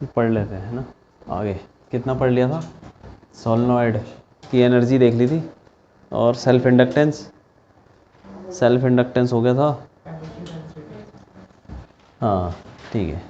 पढ़ लेते हैं ना आगे। कितना पढ़ लिया था? सोलेनॉइड की एनर्जी देख ली थी, और सेल्फ इंडक्टेंस हो गया था। हाँ ठीक है।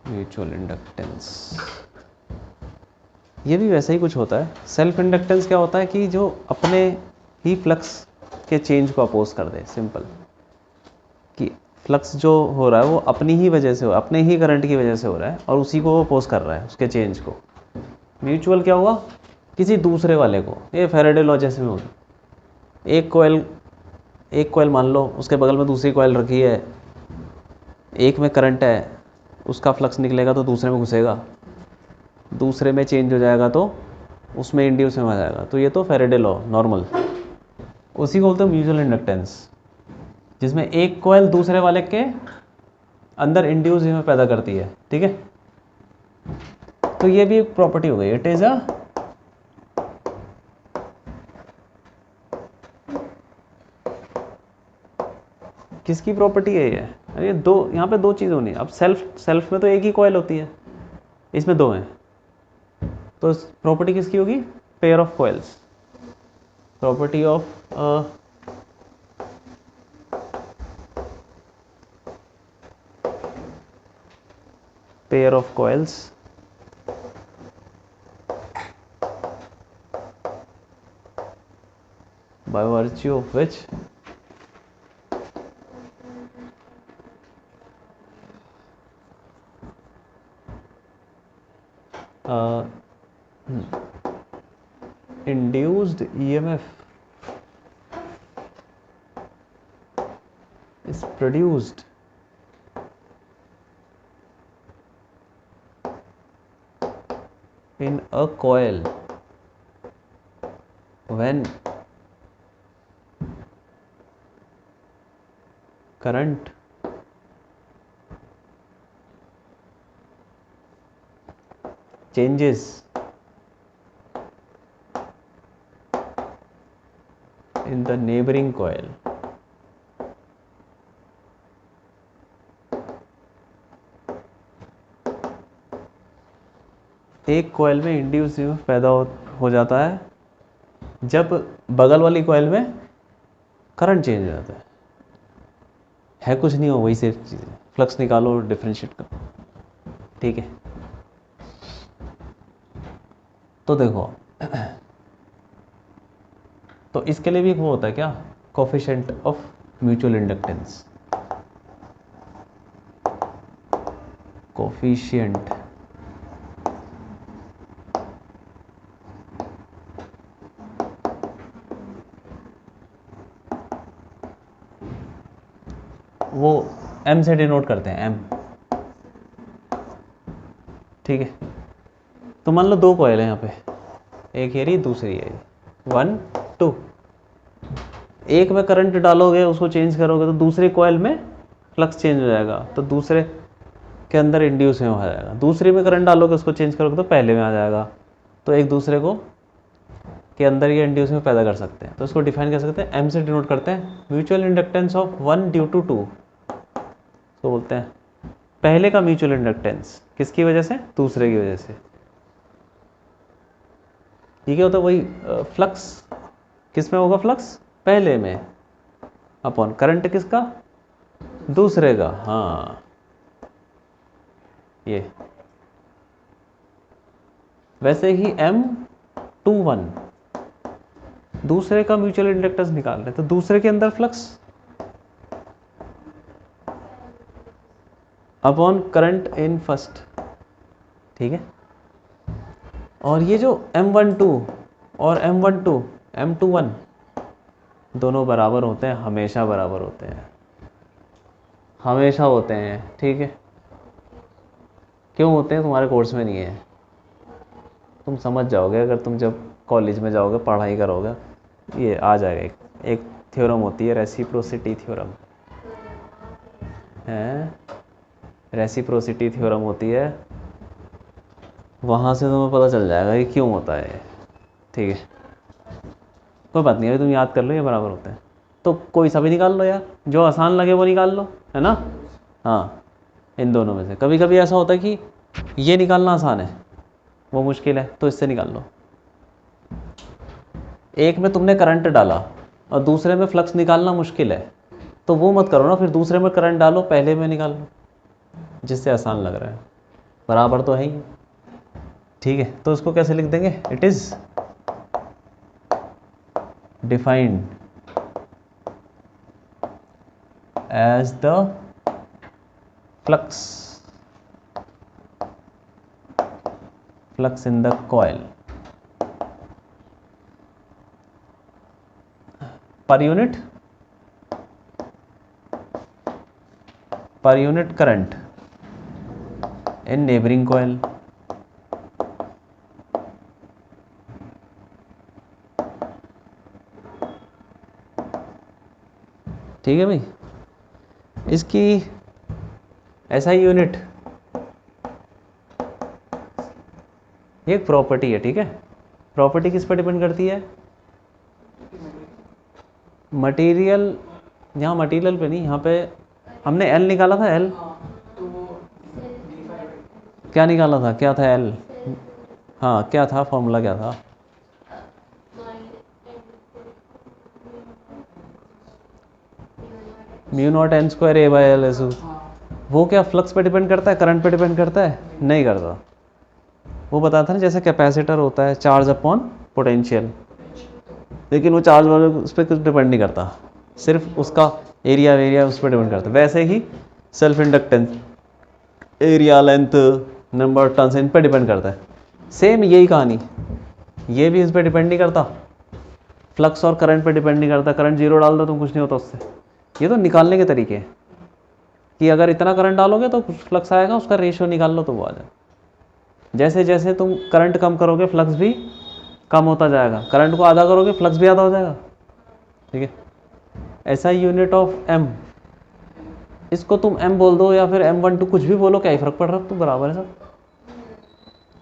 म्यूचुअल इंडक्टेंस, ये भी वैसा ही कुछ होता है। सेल्फ इंडक्टेंस क्या होता है कि जो अपने ही फ्लक्स के चेंज को अपोज कर दे। सिंपल कि फ्लक्स जो हो रहा है वो अपनी ही वजह से हो, अपने ही करंट की वजह से हो रहा है, और उसी को वो अपोज कर रहा है, उसके चेंज को। म्यूचुअल क्या हुआ? किसी दूसरे वाले को। ये फैराडे लॉ जैसे में होगा। एक कोयल मान लो, उसके बगल में दूसरी कोयल रखी है, एक में करंट है, उसका फ्लक्स निकलेगा तो दूसरे में घुसेगा, दूसरे में चेंज हो जाएगा तो उसमें इंड्यूस में आ जाएगा। तो ये तो फैराडे लॉ नॉर्मल, उसी को बोलते हैं म्यूचुअल इंडक्टेंस, जिसमें एक कोयल दूसरे वाले के अंदर इंड्यूस में पैदा करती है। ठीक है, तो ये भी एक प्रॉपर्टी हो गई। इट इज अ किसकी प्रॉपर्टी है ये? अरे दो, यहाँ पे दो चीज़ होनी है। अब सेल्फ में तो एक ही कॉइल होती है, इसमें दो हैं, तो प्रॉपर्टी किसकी होगी? Pair of coils. Property of pair of coils by virtue of which induced EMF is produced in a coil when current changes in the neighboring coil. एक कॉइल में इंड्यूस ईएमएफ पैदा हो जाता है जब बगल वाली कॉइल में करंट चेंज हो जाता है कुछ नहीं हो, वही सिर्फ चीज़ है। फ्लक्स निकालो, डिफरेंशिएट करो। ठीक है, तो देखो तो इसके लिए भी वो होता है क्या? Coefficient of mutual inductance. Coefficient वो m से डिनोट करते हैं, m। ठीक है, तो मान लो दो कॉइल है यहाँ पे, एक ये रही, दूसरी है 1 2। एक में करंट डालोगे, उसको चेंज करोगे तो दूसरे कॉइल में फ्लक्स चेंज हो जाएगा, तो दूसरे के अंदर इंड्यूस में हो जाएगा। दूसरे में करंट डालोगे, उसको चेंज करोगे तो पहले में आ जाएगा। तो एक दूसरे को के अंदर ये इंड्यूस में पैदा कर सकते हैं। तो इसको डिफाइन कर सकते हैं, m से डिनोट करते हैं। Mutual inductance of 1 due to 2 तो बोलते हैं पहले का म्यूचुअल इंडक्टेंस किसकी वजह से? दूसरे की वजह से। ठीक है, तो वही फ्लक्स किस में होगा? फ्लक्स पहले में, अपॉन करंट किसका? दूसरे का। हाँ, ये वैसे ही M21 दूसरे का म्यूचुअल इंडक्टेंस निकाल रहे हैं, तो दूसरे के अंदर flux upon current in first. ठीक है, और ये जो M12 और M21 दोनों बराबर होते हैं, हमेशा बराबर होते हैं, हमेशा होते हैं। ठीक है, क्यों होते हैं? तुम्हारे कोर्स में नहीं है, तुम समझ जाओगे अगर तुम जब कॉलेज में जाओगे, पढ़ाई करोगे, ये आ जाएगा। एक थ्योरम होती है रेसिप्रोसिटी थ्योरम, है रेसिप्रोसिटी थ्योरम होती है। वहाँ से तुम्हें पता चल जाएगा कि क्यों होता है। ठीक है, कोई बात नहीं, अभी तुम याद कर लो ये बराबर होते हैं। तो कोई सा भी निकाल लो यार, जो आसान लगे वो निकाल लो, है ना। हाँ, इन दोनों में से कभी कभी ऐसा होता है कि ये निकालना आसान है, वो मुश्किल है, तो इससे निकाल लो। एक में तुमने करंट डाला और दूसरे में फ्लक्स निकालना मुश्किल है, तो वो मत करो ना, फिर दूसरे में करंट डालो, पहले में निकाल लो जिससे आसान लग रहा है, बराबर तो है ही। ठीक है, तो इसको कैसे लिख देंगे? It is defined as the flux in the coil per unit current in neighboring coil। ठीक है भाई, इसकी ऐसा ही यूनिट एक प्रॉपर्टी है। ठीक है, प्रॉपर्टी किस पर डिपेंड करती है? मटेरियल, यहाँ मटेरियल पे नहीं, यहाँ पे हमने एल निकाला था। एल क्या निकाला था? क्या था एल? हाँ, क्या था फॉर्मूला? क्या था? Mu not an square A by L S. वो क्या फ्लक्स पे डिपेंड करता है, करंट पे डिपेंड करता है? नहीं करता। वो बताया था ना, जैसे कैपेसिटर होता है चार्ज अपॉन पोटेंशियल, लेकिन वो चार्ज वाले उस पर कुछ डिपेंड नहीं करता, सिर्फ उसका एरिया उस पर डिपेंड करता है। वैसे ही self inductance area, length, number of turns इन पर डिपेंड करता है। सेम यही कहानी, ये भी इस पर डिपेंड नहीं करता, फ्लक्स और करंट पे डिपेंड नहीं करता। करंट जीरो डाल दो तुम, कुछ नहीं होता उससे। ये तो निकालने के तरीके हैं कि अगर इतना करंट डालोगे तो फ्लक्स आएगा, उसका रेशियो निकाल लो तो वो आ जाए। जैसे जैसे तुम करंट कम करोगे फ्लक्स भी कम होता जाएगा, करंट को आधा करोगे फ्लक्स भी आधा हो जाएगा। ठीक है, ऐसा यूनिट ऑफ एम, इसको तुम एम बोल दो या फिर M12 कुछ भी बोलो, क्या ही फर्क पड़ रहा है, तो बराबर है सब।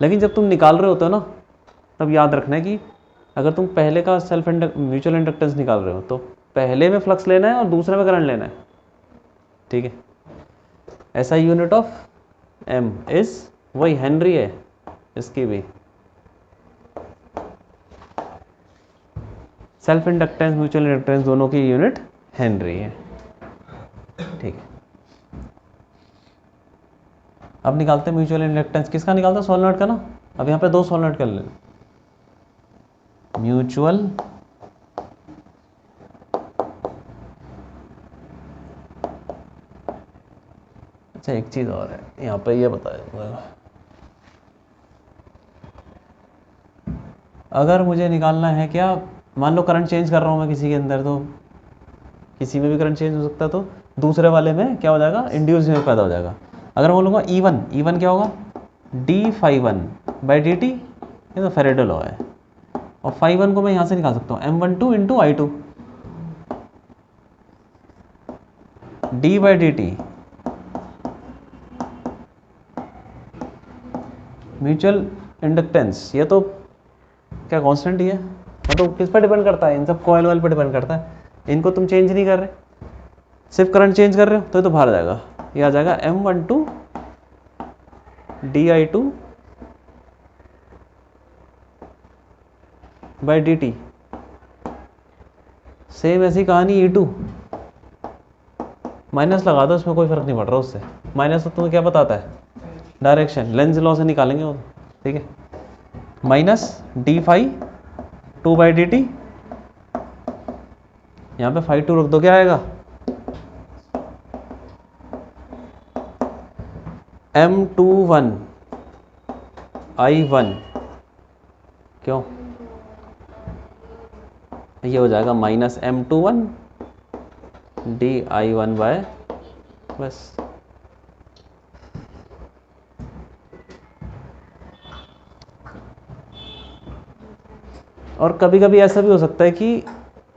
लेकिन जब तुम निकाल रहे होते हो ना, तब याद रखना है कि अगर तुम पहले का सेल्फ म्यूचुअल इंडक्टेंस निकाल रहे हो तो पहले में फ्लक्स लेना है और दूसरे में करंट लेना है। ठीक है, ऐसा यूनिट ऑफ एम इज वही हेनरी है, इसकी भी सेल्फ इंडक्टेंस म्यूचुअल इंडक्टेंस दोनों की यूनिट हेनरी है। ठीक है, अब निकालते हैं म्यूचुअल इंडक्टेंस। किसका निकालते हैं? सोलेनॉइड का ना। अब यहाँ पे दो सोलेनॉइड कर ले, म्यूचुअल अच्छा, एक चीज और है यहाँ पे, ये बताया, अगर मुझे निकालना है क्या, मान लो करंट चेंज कर रहा हूँ मैं किसी के अंदर, तो किसी में भी करंट चेंज हो सकता है, तो दूसरे वाले में क्या हो जाएगा? इंड्यूस में पैदा हो जाएगा। अगर मैं बोलूँगा E1 क्या होगा? d∅1/dt, ये तो फेरेडे लॉ है, और ∅1 को मैं यहाँ से निकाल सकता हूँ M12 × I2 d/dt। Mutual inductance ये तो क्या कांस्टेंट ही है, तो किस पर डिपेंड करता है? इन सब कॉइल वाइल पर डिपेंड करता है। इनको तुम चेंज नहीं कर रहे, सिर्फ करंट चेंज कर रहे हो, तो ये तो बाहर जाएगा, ये आ जाएगा M12 di2/dt। सेम ऐसी कहानी E2, माइनस लगा दो, इसमें कोई फर्क नहीं पड़ रहा उससे। माइनस तो तुम्हें क्या बताता है? डायरेक्शन, लेंज लॉ से निकालेंगे वो। ठीक है, माइनस d∅2/dt, यहाँ पे ∅2 रख दो, क्या आएगा? M21 I1, क्यों? ये हो जाएगा माइनस M21 di1 बाय, बस। और कभी कभी ऐसा भी हो सकता है कि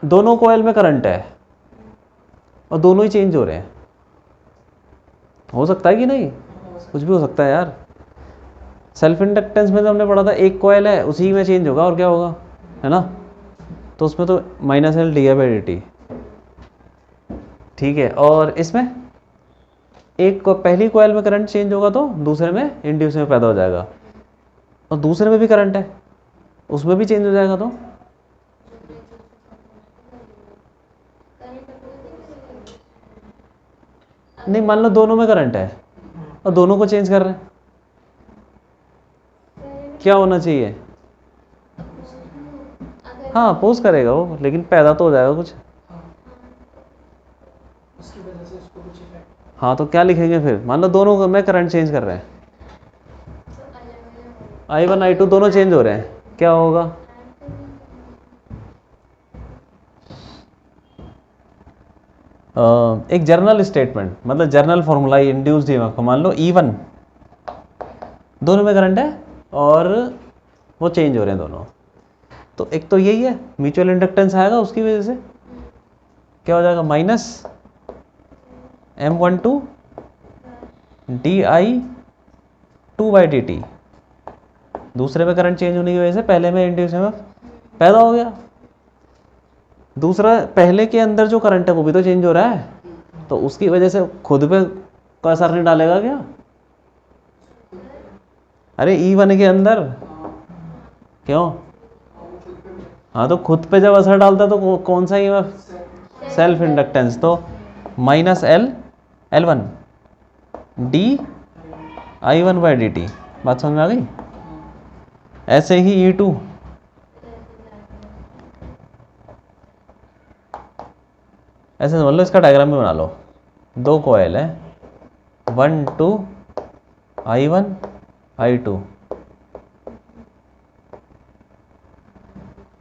दोनों कॉइल में करंट है और दोनों ही चेंज हो रहे हैं, हो सकता है कि नहीं? कुछ भी हो सकता है यार। सेल्फ इंडक्टेंस में तो हमने पढ़ा था एक कॉयल है उसी में चेंज होगा और क्या होगा, है ना। तो उसमें तो minus L D by D T, ठीक है। और इसमें एक को पहली कॉयल में करंट चेंज होगा तो दूसरे में इंड्यूस में पैदा हो जाएगा, और दूसरे में भी करंट है उसमें भी चेंज हो जाएगा तो नहीं, मान लो दोनों में करंट है और दोनों को चेंज कर रहे हैं, क्या होना चाहिए। हाँ पोज करेगा वो, लेकिन पैदा तो हो जाएगा कुछ। हाँ तो क्या लिखेंगे फिर, मान लो दोनों में करंट चेंज कर रहे हैं, I1 I2 दोनों चेंज हो रहे हैं, क्या होगा। एक जर्नल स्टेटमेंट मतलब जर्नल फॉर्मूला इंड्यूस्ड ईएमएफ का, मान लो E1 दोनों में करंट है और वो चेंज हो रहे हैं दोनों, तो एक तो यही है म्यूचुअल इंडक्टेंस आएगा, उसकी वजह से क्या हो जाएगा minus M12 DI2 by D T, दूसरे में करंट चेंज होने की वजह से पहले में इंड्यूस ईएमएफ पैदा हो गया, दूसरा पहले के अंदर जो करंट है वो भी तो चेंज हो रहा है, तो उसकी वजह से खुद पे कोई असर नहीं डालेगा क्या। अरे E1 के अंदर क्यों, हाँ तो खुद पे जब असर डालता है तो कौन सा ईएमएफ, सेल्फ इंडक्टेंस, तो minus L1 DI1 by D T, बात समझ में आ गई। ऐसे ही E2 ऐसे समझ लो, इसका डायग्राम भी बना लो, दो कॉयल है 1 2 I1 I2,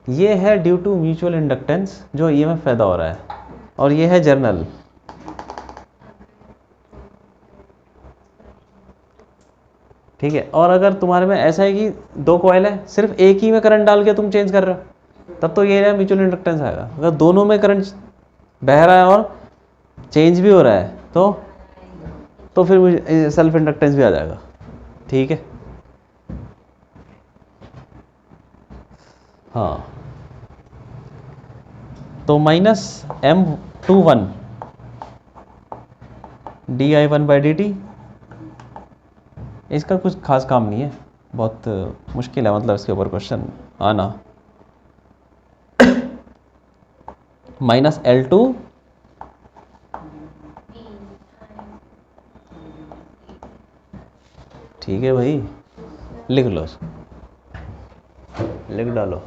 ये है ड्यू टू म्यूचुअल इंडक्टेंस जो ईएमएफ पैदा हो रहा है, और ये है जर्नल। ठीक है, और अगर तुम्हारे में ऐसा है कि दो कॉयल है सिर्फ एक ही में करंट डाल के तुम चेंज कर रहे हो, तब तो ये म्यूचुअल इंडक्टेंस आएगा। अगर दोनों में करंट बह रहा है और चेंज भी हो रहा है तो फिर सेल्फ इंडक्टेंस भी आ जाएगा, ठीक है। हाँ तो minus M21 DI1 by D T, इसका कुछ खास काम नहीं है, बहुत मुश्किल है मतलब इसके ऊपर क्वेश्चन आना। माइनस L2 ठीक है भाई, लिख लो, लिख डालो।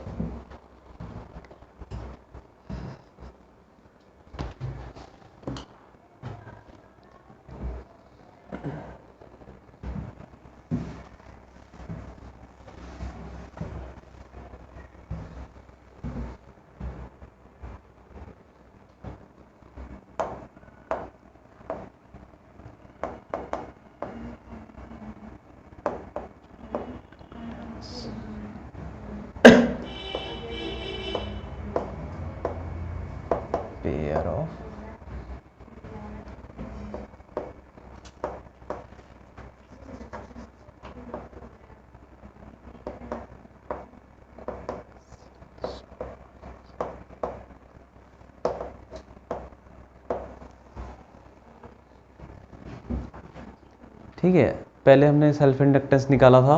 पेयर ऑफ ठीक है, पहले हमने सेल्फ इंडक्टेंस निकाला था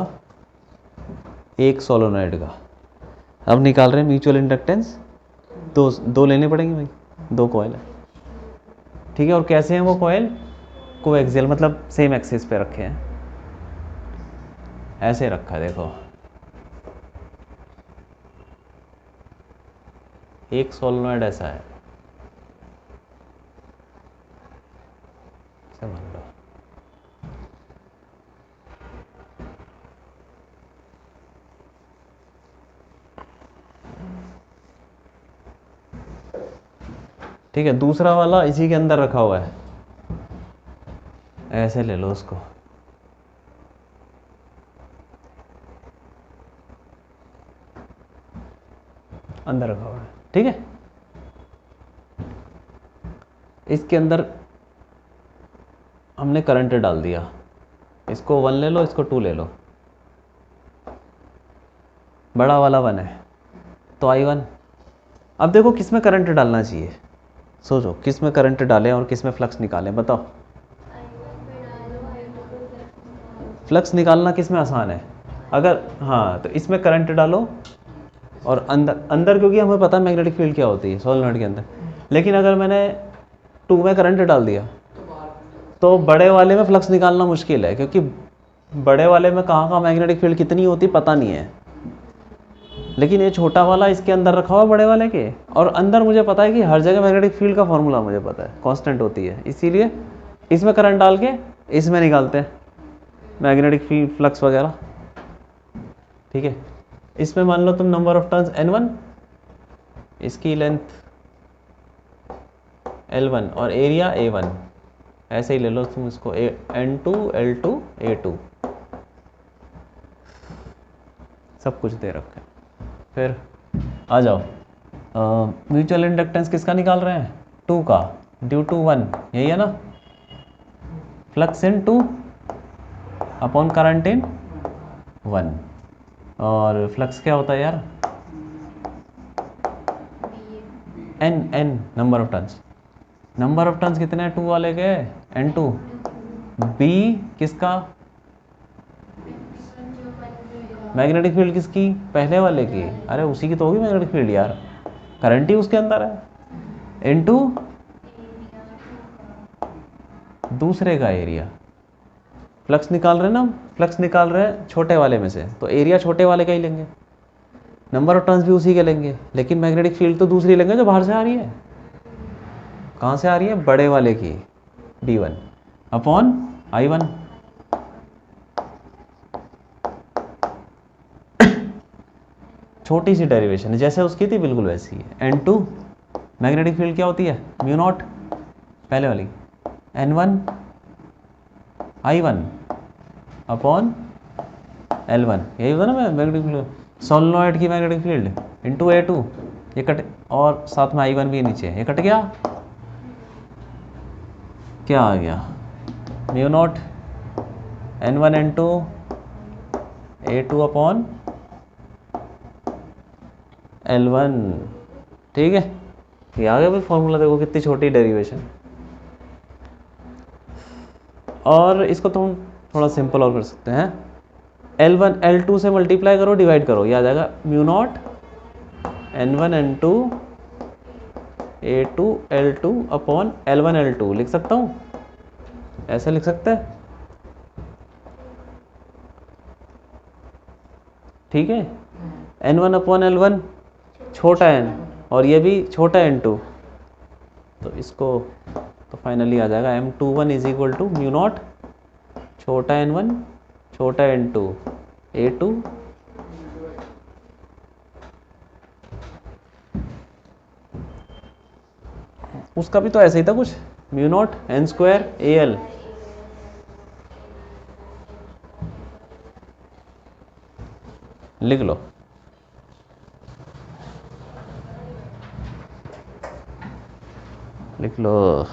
एक सोलोनॉइड का, अब निकाल रहे हैं म्यूचुअल इंडक्टेंस, दो लेने पड़ेंगे भाई, दो कॉयल है, ठीक है। और कैसे हैं वो कॉयल, कोएक्सियल मतलब सेम एक्सिस पे रखे हैं, ऐसे रखा है देखो, एक सोलोनॉइड ऐसा है, समझ लो। ठीक है, दूसरा वाला इसी के अंदर रखा हुआ है, ऐसे ले लो उसको, अंदर रखा हुआ है, ठीक है। इसके अंदर हमने करंट डाल दिया, इसको 1 ले लो, इसको 2 ले लो, बड़ा वाला 1 है तो I1। अब देखो किस में करंट डालना चाहिए, सोचो किस में करंट डालें और किस में फ्लक्स निकालें, बताओ। फ्लक्स निकालना किस में आसान है, अगर हाँ तो इसमें करंट डालो और अंदर अंदर, क्योंकि हमें पता है मैग्नेटिक फील्ड क्या होती है सोलेनॉइड के अंदर। लेकिन अगर मैंने 2 में करंट डाल दिया तो बड़े वाले में फ्लक्स निकालना मुश्किल है, क्योंकि बड़े वाले में कहाँ मैग्नेटिक फील्ड कितनी होती पता नहीं है। लेकिन ये छोटा वाला इसके अंदर रखा हुआ बड़े वाले के, और अंदर मुझे पता है कि हर जगह मैग्नेटिक फील्ड का फॉर्मूला मुझे पता है, कांस्टेंट होती है, इसीलिए इसमें करंट डाल के इसमें निकालते हैं मैग्नेटिक फील्ड फ्लक्स वगैरह। ठीक है, इसमें मान लो तुम नंबर ऑफ टर्न्स N1, इसकी लेंथ L1 और एरिया A1, ऐसे ही ले लो तुम इसको N2 L2 A2, सब कुछ दे रखा है। फिर आ जाओ, म्यूचुअल इंडक्टेंस किसका निकाल रहे हैं, 2 का, ड्यू टू 1, यही है ना, flux in 2 upon current in 1। और फ्लक्स क्या होता है यार, n number of turns. Number of turns कितने हैं 2 वाले के, N2। B किसका, मैग्नेटिक फील्ड किसकी, पहले वाले की, अरे उसी की तो होगी मैग्नेटिक फील्ड यार, करंट ही उसके अंदर है, इनटू दूसरे का एरिया। फ्लक्स निकाल रहे हैं ना, फ्लक्स निकाल रहे हैं छोटे वाले में से, तो एरिया छोटे वाले का ही लेंगे, नंबर ऑफ टर्न्स भी उसी के लेंगे, लेकिन मैग्नेटिक फील्ड तो दूसरी लेंगे जो बाहर से आ रही है। कहाँ से आ रही है, बड़े वाले की, B1 अपॉन I1। छोटी सी डेरिवेशन है, जैसे उसकी थी बिल्कुल वैसी है। N2 मैग्नेटिक फील्ड क्या होती है, म्यू नॉट, पहले वाली, N1 I1 अपॉन L1, यही होता ना मैग्नेटिक फील्ड, सोलेनॉइड की मैग्नेटिक फील्ड इंटू A2, ये कट, और साथ में I1 भी नीचे, ये कट गया, क्या आ गया, mu naught N1 N2 A2 upon L1। ठीक है, ये आ गया भाई फॉर्मूला, देखो कितनी छोटी डेरिवेशन। और इसको तुम थोड़ा सिंपल और कर सकते हैं, L1 L2 से मल्टीप्लाई करो, डिवाइड करो, ये आ जाएगा mu naught N1 N2 A2 L2 upon L1 L2, लिख सकता हूँ, ऐसे लिख सकते हैं। ठीक है, N1 अपॉन L1 छोटा n, और ये भी छोटा N2, तो इसको तो फाइनली आ जाएगा M21 is equal to mu naught छोटा N1 छोटा N2 A2 उसका भी तो ऐसे ही था कुछ, mu naught N square AL। लिख लो, लिख लो।